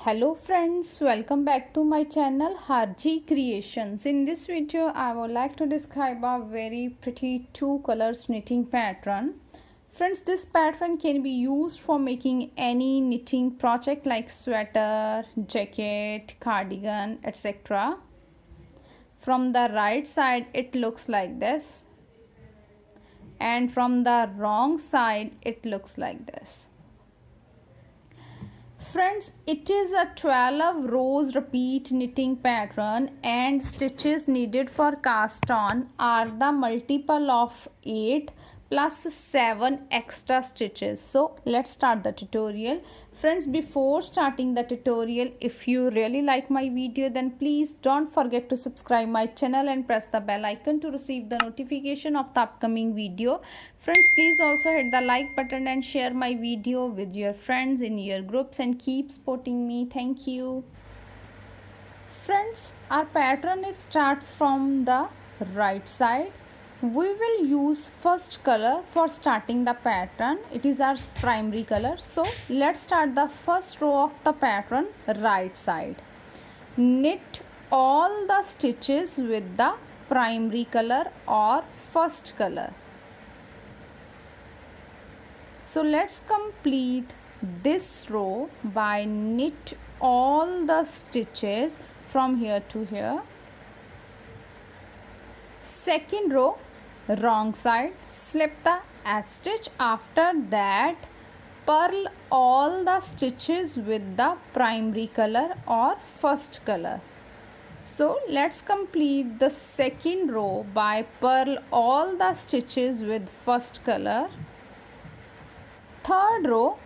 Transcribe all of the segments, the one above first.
Hello friends, welcome back to my channel Harji Creations. In this video I would like to describe a very pretty two colors knitting pattern. Friends, this pattern can be used for making any knitting project like sweater, jacket, cardigan, etc. From the right side it looks like this, and from the wrong side it looks like this. Friends, it is a 12 rows repeat knitting pattern and stitches needed for cast on are the multiple of 8 plus 7 extra stitches. So let's start the tutorial. Friends, before starting the tutorial, if you really like my video, then please don't forget to subscribe my channel and press the bell icon to receive the notification of the upcoming video. Friends, please also hit the like button and share my video with your friends in your groups and keep supporting me. Thank you. Friends, our pattern is start from the right side. We will use first color for starting the pattern. It is our primary color. So let's start the first row of the pattern right side. Knit all the stitches with the primary color or first color. So let's complete this row by knit all the stitches from here to here. Second row, wrong side, slip the edge stitch. After that, purl all the stitches with the primary color or first color. So let's complete the second row by purl all the stitches with first color. Third row,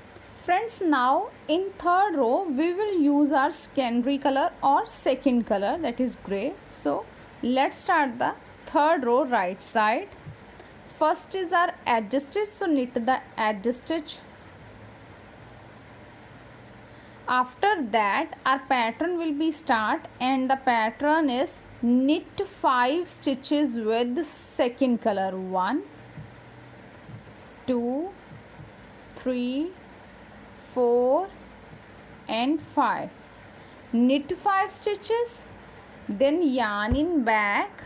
friends, now in third row we will use our secondary color or second color, that is gray. So let's start the third row right side. First is our edge stitch, so knit the edge stitch. After that our pattern will be start, and the pattern is knit 5 stitches with second color. 1 2 3 4 and 5. Knit 5 stitches, then yarn in back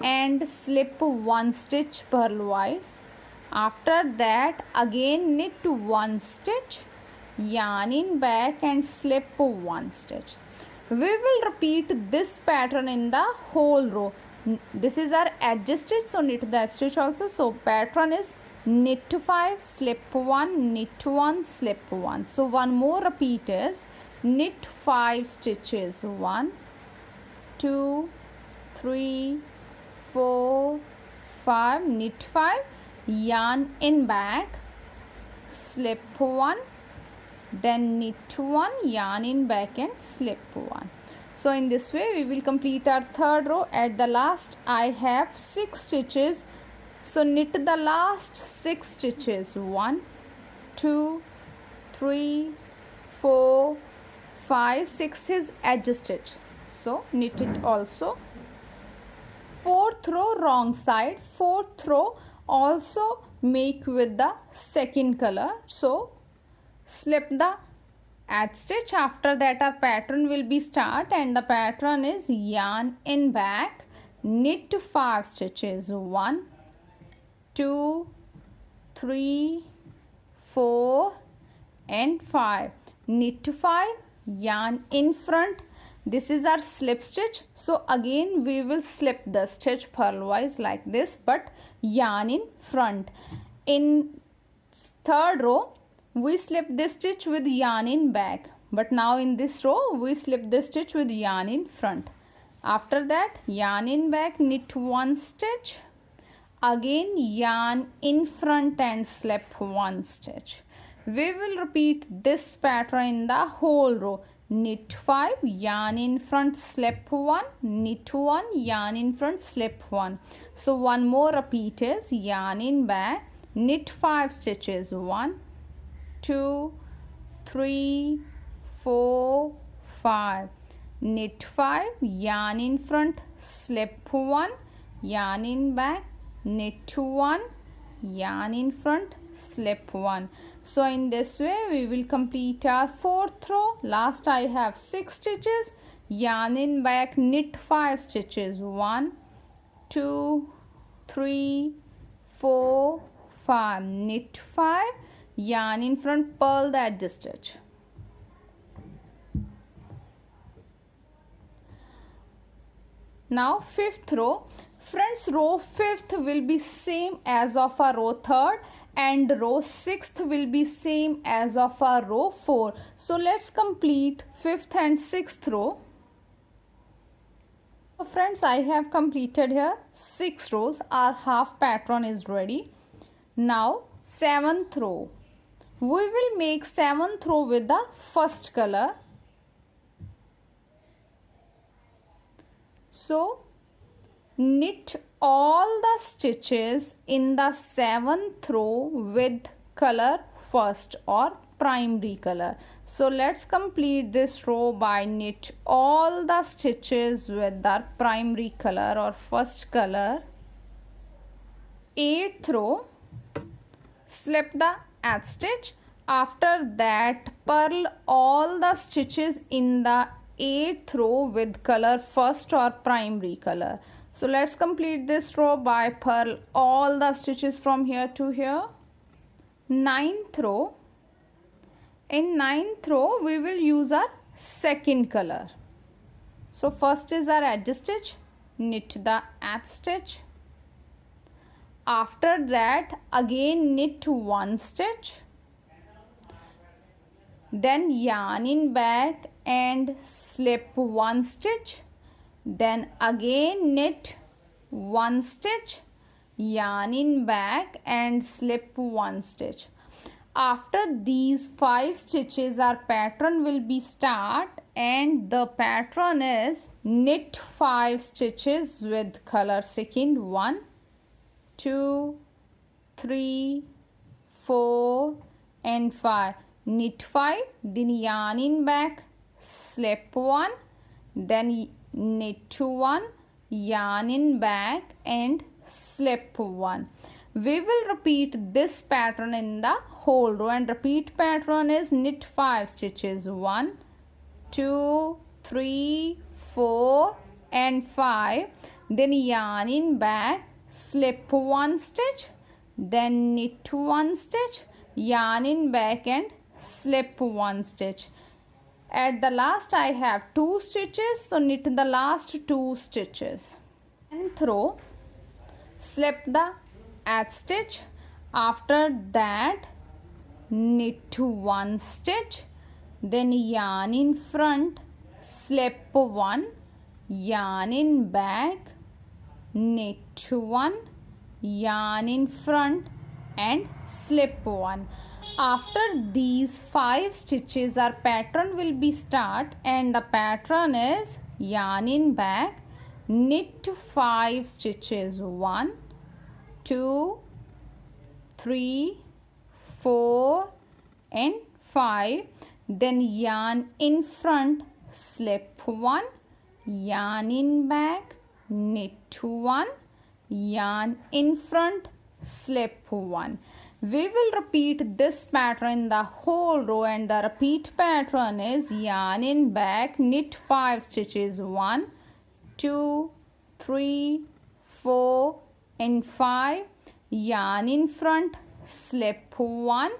and slip 1 stitch purlwise. After that again knit 1 stitch, yarn in back and slip 1 stitch. We will repeat this pattern in the whole row. This is our edge stitch, so knit the edge stitch also. So pattern is knit 5, slip 1, knit 1, slip 1. So one more repeat is knit 5 stitches. 1 2 3 4 5, knit 5, yarn in back, slip 1, then knit 1, yarn in back and slip 1. So in this way we will complete our third row. At the last I have 6 stitches, so knit the last 6 stitches. 1 2 3 4 5 6 is edge stitch, so knit it also. Fourth row wrong side, fourth row also make with the second color, so slip the edge stitch. After that our pattern will be start, and the pattern is yarn in back, knit 5 stitches. 1 2 3 4 and 5. Knit 5, yarn in front. This is our slip stitch, so again we will slip the stitch purlwise like this, but yarn in front. In third row we slip this stitch with yarn in back, but now in this row we slip this stitch with yarn in front. After that yarn in back, knit 1 stitch, again yarn in front and slip 1 stitch. We will repeat this pattern in the whole row. Knit 5, yarn in front, slip 1, knit 1, yarn in front, slip 1. So one more repeat is yarn in back, knit 5 stitches. 1 2 3 4 5. Knit 5, yarn in front, slip 1, yarn in back, knit 1, yarn in front, slip 1. So in this way we will complete our 4th row. Last I have 6 stitches. Yarn in back, knit 5 stitches. 1 2 3 4 5, knit 5, yarn in front, purl the edge stitch. Now 5th row. Friends, row 5th will be same as of our row 3rd, and row 6th will be same as of our row 4. So let's complete 5th and 6th row. So friends, I have completed here 6 rows. Our half pattern is ready. Now 7th row. We will make 7th row with the first color. So knit all the stitches in the 7th row with color first or primary color. So let's complete this row by knit all the stitches with the primary color or first color. 8th row, slip the edge stitch. After that, purl all the stitches in the 8th row with color first or primary color. So let's complete this row by purl all the stitches from here to here. 9th row. In 9th row we will use our second color. So first is our edge stitch, knit the edge stitch. After that again knit 1 stitch. Then yarn in back and slip 1 stitch. Then again knit 1 stitch, yarn in back and slip 1 stitch. After these 5 stitches our pattern will be start, and the pattern is knit 5 stitches with color second. 1 2 3 4 and 5. Knit 5, then yarn in back, slip 1, then knit 1, yarn in back and slip 1. We will repeat this pattern in the whole row, and repeat pattern is knit 5 stitches. 1 2 3 4 and 5, then yarn in back, slip 1 stitch, then knit 1 stitch, yarn in back and slip 1 stitch. At the last I have 2 stitches, so knit the last 2 stitches. 10th row, slip the edge stitch. After that knit 1 stitch, then yarn in front, slip 1, yarn in back, knit 1, yarn in front and slip 1. After these 5 stitches our pattern will be start, and the pattern is yarn in back, knit 5 stitches. 1 2 3 4 and 5, then yarn in front, slip 1, yarn in back, knit 1, yarn in front, slip 1. We will repeat this pattern in the whole row, and the repeat pattern is yarn in back, knit 5 stitches. 1 2 3 4 and 5, yarn in front, slip 1,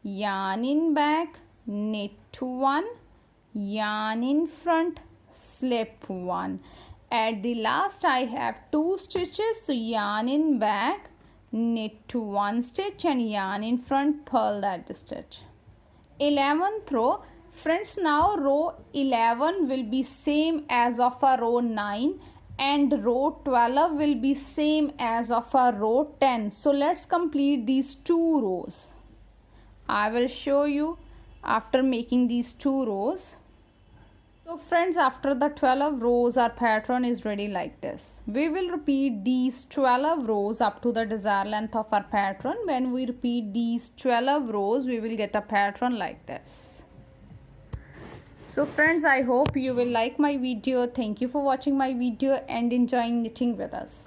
yarn in back, knit 1, yarn in front, slip 1. At the last I have 2 stitches, so yarn in back, knit 1 stitch and yarn in front, purl that stitch. 11th row. Friends, now row 11 will be same as of a row 9, and row 12 will be same as of a row 10. So let's complete these 2 rows. I will show you after making these 2 rows. So friends, after the 12 rows our pattern is ready like this. We will repeat these 12 rows up to the desired length of our pattern. When we repeat these 12 rows we will get a pattern like this. So friends, I hope you will like my video. Thank you for watching my video and enjoying knitting with us.